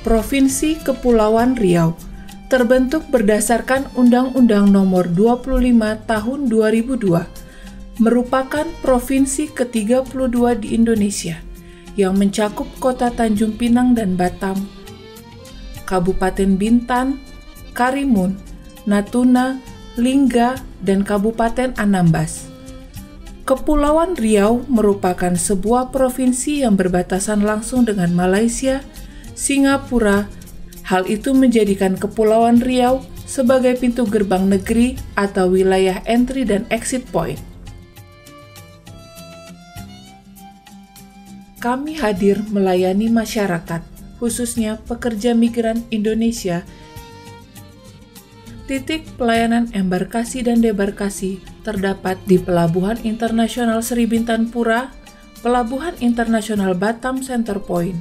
Provinsi Kepulauan Riau terbentuk berdasarkan Undang-Undang Nomor 25 Tahun 2002, merupakan provinsi ke-32 di Indonesia yang mencakup Kota Tanjung Pinang dan Batam, Kabupaten Bintan, Karimun, Natuna, Lingga, dan Kabupaten Anambas. Kepulauan Riau merupakan sebuah provinsi yang berbatasan langsung dengan Malaysia, Singapura. Hal itu menjadikan Kepulauan Riau sebagai pintu gerbang negeri atau wilayah entry dan exit point. Kami hadir melayani masyarakat, khususnya pekerja migran Indonesia. Titik pelayanan embarkasi dan debarkasi terdapat di Pelabuhan Internasional Sri Bintan Pura, Pelabuhan Internasional Batam Center Point,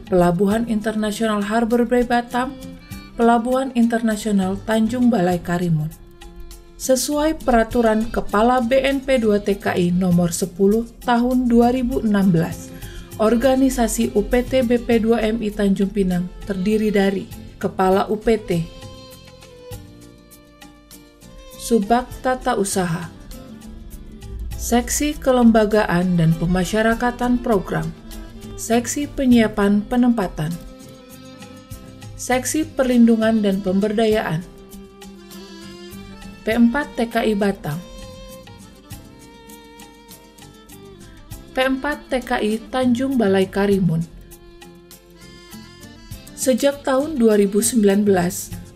Pelabuhan Internasional Harbor Bay Batam, Pelabuhan Internasional Tanjung Balai Karimun. Sesuai Peraturan Kepala BNP 2 TKI Nomor 10 Tahun 2016, Organisasi UPT BP2MI Tanjung Pinang terdiri dari Kepala UPT, Subbag Tata Usaha, Seksi Kelembagaan dan Pemasyarakatan Program, Seksi Penyiapan Penempatan, Seksi Perlindungan dan Pemberdayaan, P4 TKI Batam, P4 TKI Tanjung Balai Karimun. Sejak tahun 2019,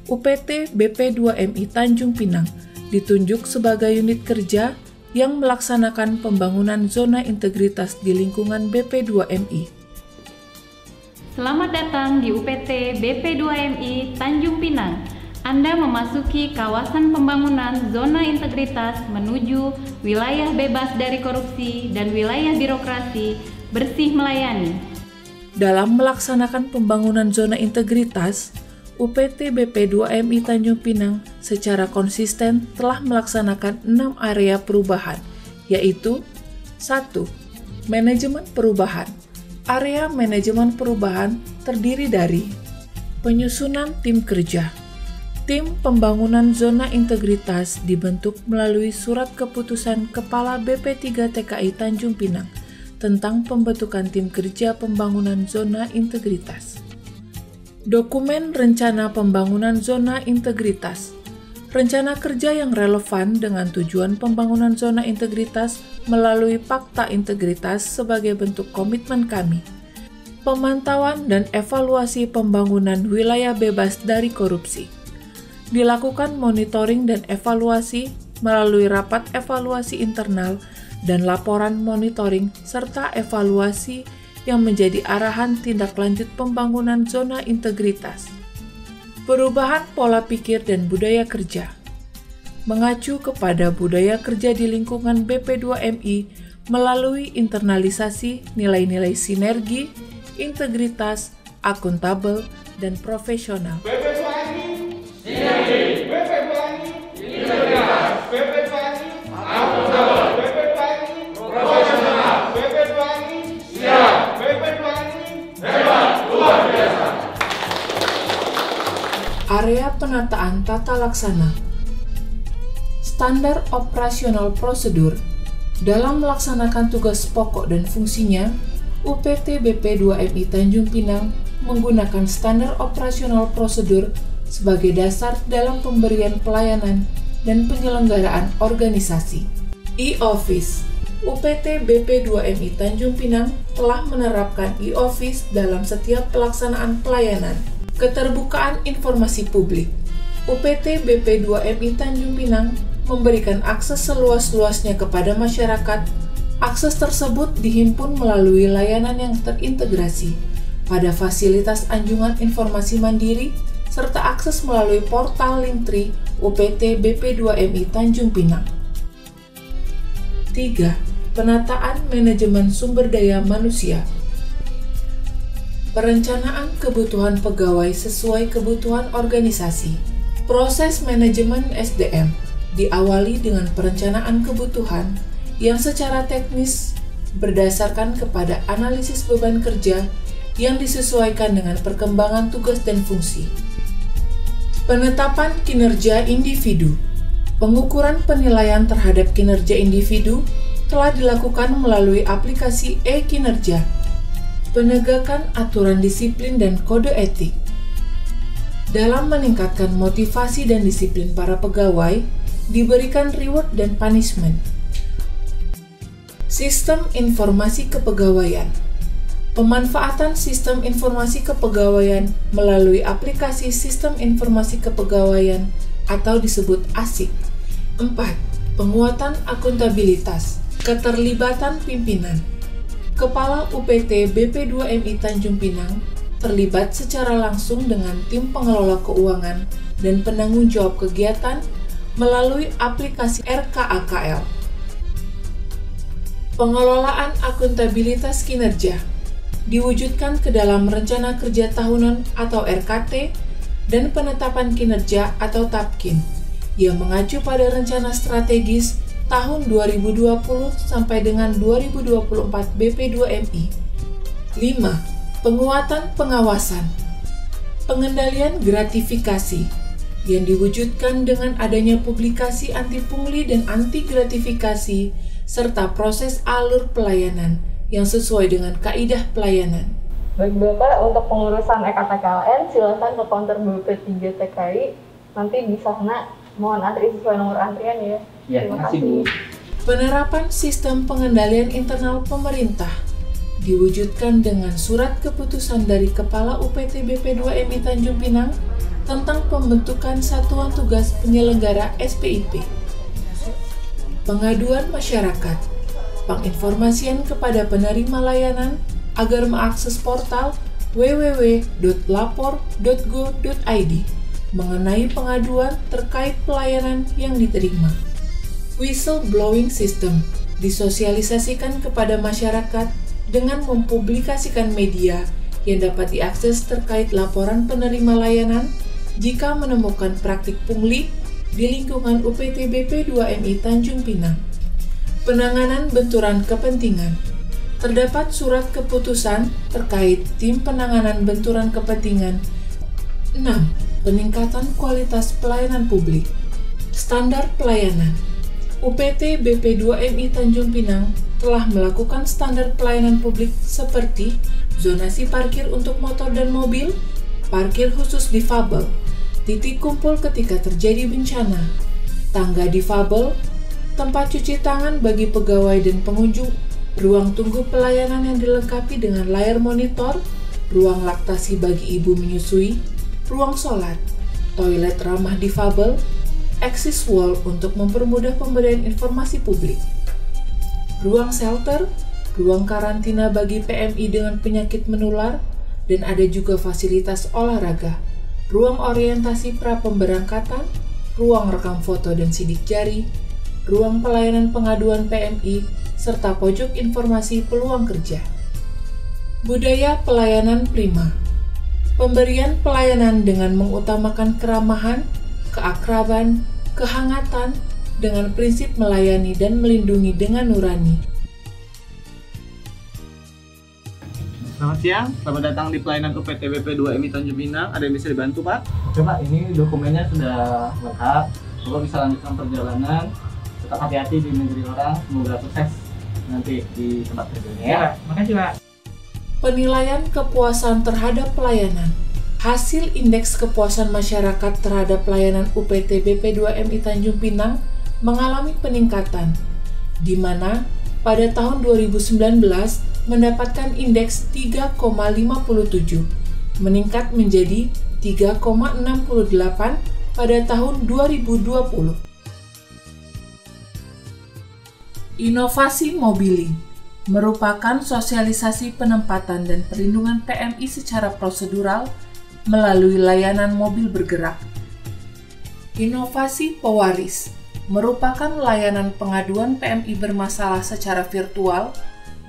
UPT BP2MI Tanjung Pinang ditunjuk sebagai unit kerja yang melaksanakan pembangunan zona integritas di lingkungan BP2MI. Selamat datang di UPT BP2MI Tanjung Pinang. Anda memasuki kawasan pembangunan zona integritas menuju wilayah bebas dari korupsi dan wilayah birokrasi bersih melayani. Dalam melaksanakan pembangunan zona integritas, UPT BP2MI Tanjung Pinang secara konsisten telah melaksanakan 6 area perubahan, yaitu 1. Manajemen perubahan. Area manajemen perubahan terdiri dari penyusunan tim kerja. Tim pembangunan zona integritas dibentuk melalui Surat Keputusan Kepala BP3 TKI Tanjung Pinang tentang pembentukan tim kerja pembangunan zona integritas. Dokumen Rencana Pembangunan Zona Integritas. Rencana kerja yang relevan dengan tujuan pembangunan zona integritas melalui Fakta Integritas sebagai bentuk komitmen kami. Pemantauan dan evaluasi pembangunan wilayah bebas dari korupsi. Dilakukan monitoring dan evaluasi melalui rapat evaluasi internal dan laporan monitoring serta evaluasi yang menjadi arahan tindak lanjut pembangunan zona integritas. Perubahan pola pikir dan budaya kerja. Mengacu kepada budaya kerja di lingkungan BP2MI melalui internalisasi nilai-nilai sinergi, integritas, akuntabel, dan profesional. BP2MI, sinergi. BP2MI, integritas. BP2MI, akuntabel. BP2MI, profesional. BP2MI, siap. BP2MI, hebat, luar biasa. Area penataan tata laksana. Standar operasional prosedur. Dalam melaksanakan tugas pokok dan fungsinya, UPT BP2MI Tanjung Pinang menggunakan standar operasional prosedur sebagai dasar dalam pemberian pelayanan dan penyelenggaraan organisasi. E-Office. UPT BP2MI Tanjung Pinang telah menerapkan e-Office dalam setiap pelaksanaan pelayanan. Keterbukaan informasi publik. UPT BP2MI Tanjung Pinang memberikan akses seluas-luasnya kepada masyarakat. Akses tersebut dihimpun melalui layanan yang terintegrasi pada fasilitas anjungan informasi mandiri serta akses melalui portal Linktree UPT BP2MI Tanjung Pinang. 3. Penataan manajemen sumber daya manusia. Perencanaan kebutuhan pegawai sesuai kebutuhan organisasi. Proses manajemen SDM diawali dengan perencanaan kebutuhan yang secara teknis berdasarkan kepada analisis beban kerja yang disesuaikan dengan perkembangan tugas dan fungsi. Penetapan kinerja individu. Pengukuran penilaian terhadap kinerja individu telah dilakukan melalui aplikasi e-kinerja. Penegakan aturan disiplin dan kode etik. Dalam meningkatkan motivasi dan disiplin para pegawai, diberikan reward dan punishment. Sistem informasi kepegawaian. Pemanfaatan sistem informasi kepegawaian melalui aplikasi Sistem Informasi Kepegawaian atau disebut ASIK. 4. Penguatan akuntabilitas. Keterlibatan pimpinan. Kepala UPT BP2MI Tanjung Pinang terlibat secara langsung dengan tim pengelola keuangan dan penanggung jawab kegiatan melalui aplikasi RKAKL. Pengelolaan akuntabilitas kinerja diwujudkan ke dalam Rencana Kerja Tahunan atau RKT dan Penetapan Kinerja atau TAPKIN yang mengacu pada Rencana Strategis tahun 2020 sampai dengan 2024 BP2MI. 5. Penguatan pengawasan. Pengendalian gratifikasi yang diwujudkan dengan adanya publikasi anti pungli dan anti gratifikasi serta proses alur pelayanan yang sesuai dengan kaidah pelayanan. Baik Bapak, untuk pengurusan EKTKLN silakan ke counter BP3 TKI. Nanti di sana mohon antri sesuai nomor antrian ya. Ya, terima kasih Bu. Penerapan sistem pengendalian internal pemerintah diwujudkan dengan surat keputusan dari Kepala UPT BP2MI Tanjung Pinang tentang pembentukan Satuan Tugas Penyelenggara SPIP. Pengaduan masyarakat. Penginformasian kepada penerima layanan agar mengakses portal www.lapor.go.id mengenai pengaduan terkait pelayanan yang diterima. Whistleblowing system disosialisasikan kepada masyarakat dengan mempublikasikan media yang dapat diakses terkait laporan penerima layanan jika menemukan praktik pungli di lingkungan UPT BP2MI Tanjung Pinang. Penanganan benturan kepentingan. Terdapat surat keputusan terkait tim penanganan benturan kepentingan. 6. Peningkatan kualitas pelayanan publik. Standar pelayanan. UPT BP2MI Tanjung Pinang telah melakukan standar pelayanan publik seperti zonasi parkir untuk motor dan mobil, parkir khusus difabel, titik kumpul ketika terjadi bencana, tangga difabel, tempat cuci tangan bagi pegawai dan pengunjung, ruang tunggu pelayanan yang dilengkapi dengan layar monitor, ruang laktasi bagi ibu menyusui, ruang sholat, toilet ramah difabel, access wall untuk mempermudah pemberian informasi publik, ruang shelter, ruang karantina bagi PMI dengan penyakit menular, dan ada juga fasilitas olahraga, ruang orientasi pra-pemberangkatan, ruang rekam foto dan sidik jari, ruang pelayanan pengaduan PMI, serta pojok informasi peluang kerja. Budaya pelayanan prima. Pemberian pelayanan dengan mengutamakan keramahan, keakraban, kehangatan, dengan prinsip melayani dan melindungi dengan nurani. Selamat siang, selamat datang di pelayanan UPT BP2MI Tanjung Pinang. Ada yang bisa dibantu Pak? Oke Pak, ini dokumennya sudah lengkap. Bapak bisa lanjutkan perjalanan. Tetap hati-hati di negeri orang, semoga sukses nanti di tempat kerjanya ya. Makasih Pak. Penilaian kepuasan terhadap pelayanan. Hasil indeks kepuasan masyarakat terhadap pelayanan UPT BP2MI Tanjung Pinang mengalami peningkatan, di mana pada tahun 2019 mendapatkan indeks 3,57, meningkat menjadi 3,68 pada tahun 2020. Inovasi mobiling merupakan sosialisasi penempatan dan perlindungan PMI secara prosedural melalui layanan mobil bergerak. Inovasi pewaris merupakan layanan pengaduan PMI bermasalah secara virtual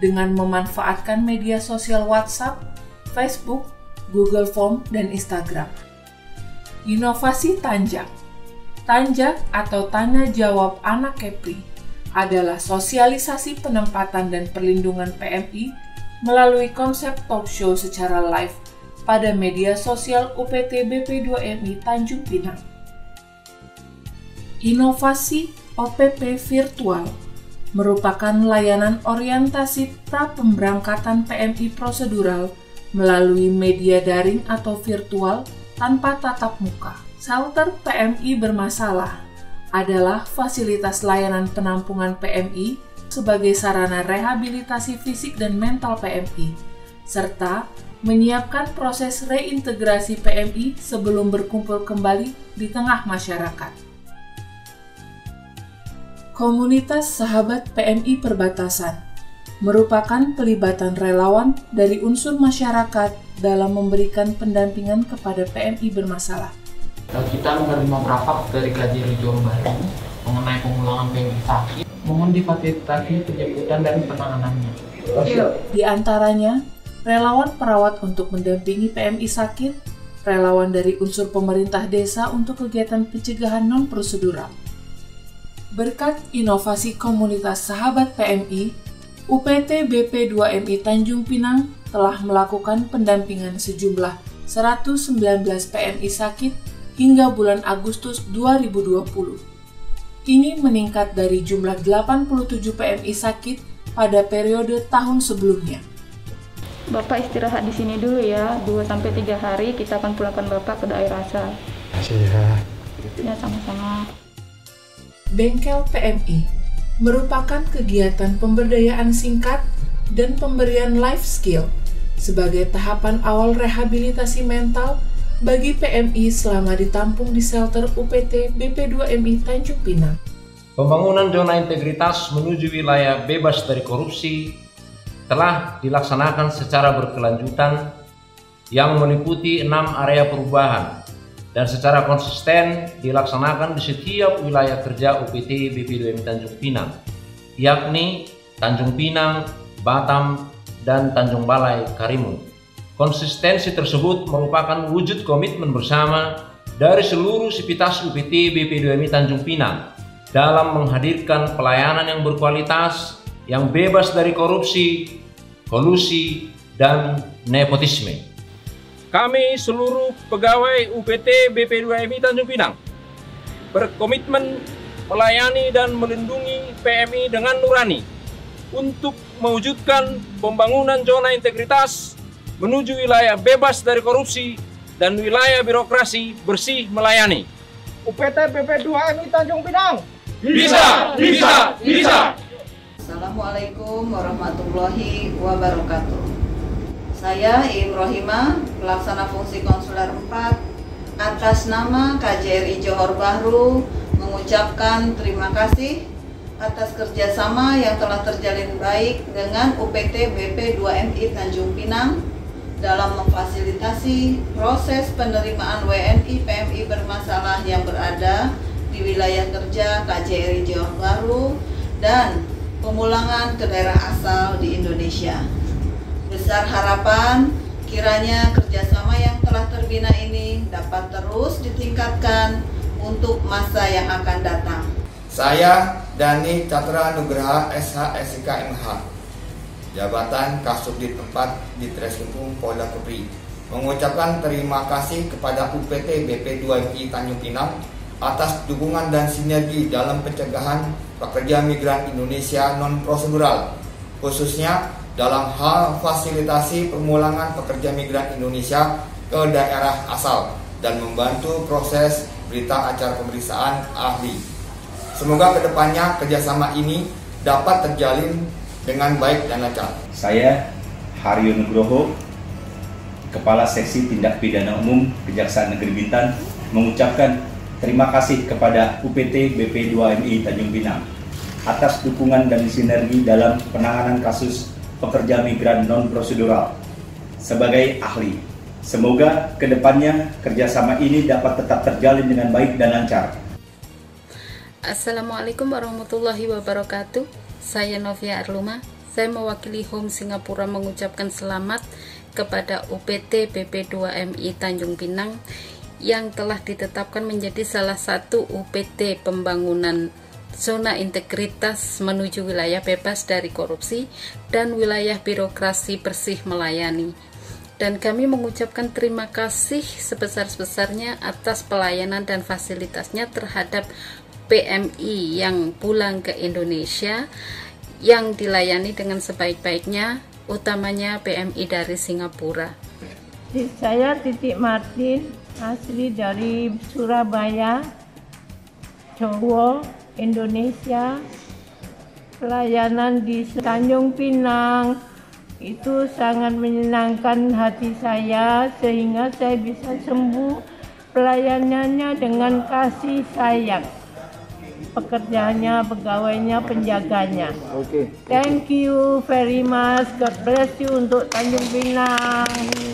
dengan memanfaatkan media sosial WhatsApp, Facebook, Google Form, dan Instagram. Inovasi tanjak. Tanjak atau tanya jawab anak Kepri adalah sosialisasi penempatan dan perlindungan PMI melalui konsep talk show secara live pada media sosial UPT BP2MI Tanjung Pinang. Inovasi OPP virtual merupakan layanan orientasi pra-pemberangkatan PMI prosedural melalui media daring atau virtual tanpa tatap muka. Shelter PMI bermasalah adalah fasilitas layanan penampungan PMI sebagai sarana rehabilitasi fisik dan mental PMI, serta menyiapkan proses reintegrasi PMI sebelum berkumpul kembali di tengah masyarakat. Komunitas Sahabat PMI Perbatasan merupakan pelibatan relawan dari unsur masyarakat dalam memberikan pendampingan kepada PMI bermasalah. Kita menerima draft dari KJRI Johor Bahru mengenai pemulangan PMI sakit, mohon difasilitasi penjemputan dan penanganannya. Di antaranya, relawan perawat untuk mendampingi PMI sakit, relawan dari unsur pemerintah desa untuk kegiatan pencegahan non-prosedural. Berkat inovasi komunitas Sahabat PMI, UPT BP2MI Tanjung Pinang telah melakukan pendampingan sejumlah 119 PMI sakit hingga bulan Agustus 2020. Ini meningkat dari jumlah 87 PMI sakit pada periode tahun sebelumnya. Bapak istirahat di sini dulu ya, 2-3 hari kita akan pulangkan Bapak ke daerah asal. Siap. Ya, sama-sama. Bengkel PMI merupakan kegiatan pemberdayaan singkat dan pemberian life skill sebagai tahapan awal rehabilitasi mental bagi PMI selama ditampung di shelter UPT BP2MI Tanjung Pinang. Pembangunan zona integritas menuju wilayah bebas dari korupsi telah dilaksanakan secara berkelanjutan yang meliputi 6 area perubahan dan secara konsisten dilaksanakan di setiap wilayah kerja UPT BP2MI Tanjung Pinang, yakni Tanjung Pinang, Batam, dan Tanjung Balai, Karimun. Konsistensi tersebut merupakan wujud komitmen bersama dari seluruh sivitas UPT BP2MI Tanjung Pinang dalam menghadirkan pelayanan yang berkualitas, yang bebas dari korupsi, kolusi, dan nepotisme. Kami seluruh pegawai UPT BP2MI Tanjung Pinang berkomitmen melayani dan melindungi PMI dengan nurani untuk mewujudkan pembangunan zona integritas menuju wilayah bebas dari korupsi dan wilayah birokrasi bersih melayani. UPT BP2MI Tanjung Pinang. Bisa, bisa, bisa. Assalamualaikum warahmatullahi wabarakatuh. Saya Iim Rohimah, pelaksana fungsi konsuler 4, atas nama KJRI Johor Bahru mengucapkan terima kasih atas kerjasama yang telah terjalin baik dengan UPT BP2MI Tanjung Pinang dalam memfasilitasi proses penerimaan WNI PMI bermasalah yang berada di wilayah kerja KJRI Johor Bahru dan pemulangan ke daerah asal di Indonesia. Besar harapan kiranya kerjasama yang telah terbina ini dapat terus ditingkatkan untuk masa yang akan datang. Saya Dani Catra Nugraha SH SIK MH, jabatan Kasubdit 4 di Treskrimum Polda Kepri, mengucapkan terima kasih kepada UPT BP2MI Tanjung Pinang atas dukungan dan sinergi dalam pencegahan pekerja migran Indonesia non-prosedural, khususnya dalam hal fasilitasi pemulangan pekerja migran Indonesia ke daerah asal dan membantu proses berita acara pemeriksaan ahli. Semoga kedepannya kerjasama ini dapat terjalin dengan baik dan lancar. Saya Haryo Nugroho, Kepala Seksi Tindak Pidana Umum Kejaksaan Negeri Bintan, mengucapkan terima kasih kepada UPT BP2MI Tanjung Pinang atas dukungan dan sinergi dalam penanganan kasus pekerja migran non-prosedural sebagai ahli. Semoga kedepannya kerjasama ini dapat tetap terjalin dengan baik dan lancar. Assalamualaikum warahmatullahi wabarakatuh. Saya Novia Arluma. Saya mewakili Home Singapura mengucapkan selamat kepada UPT BP2MI Tanjung Pinang yang telah ditetapkan menjadi salah satu UPT pembangunan zona integritas menuju wilayah bebas dari korupsi dan wilayah birokrasi bersih melayani. Dan kami mengucapkan terima kasih sebesar-besarnya atas pelayanan dan fasilitasnya terhadap PMI yang pulang ke Indonesia yang dilayani dengan sebaik-baiknya, utamanya PMI dari Singapura. Saya Titik Martin, asli dari Surabaya, Jawa, Indonesia. Pelayanan di Tanjung Pinang itu sangat menyenangkan hati saya, sehingga saya bisa sembuh. Pelayanannya dengan kasih sayang, pekerjaannya, pegawainya, penjaganya. Thank you very much. God bless you untuk Tanjung Pinang.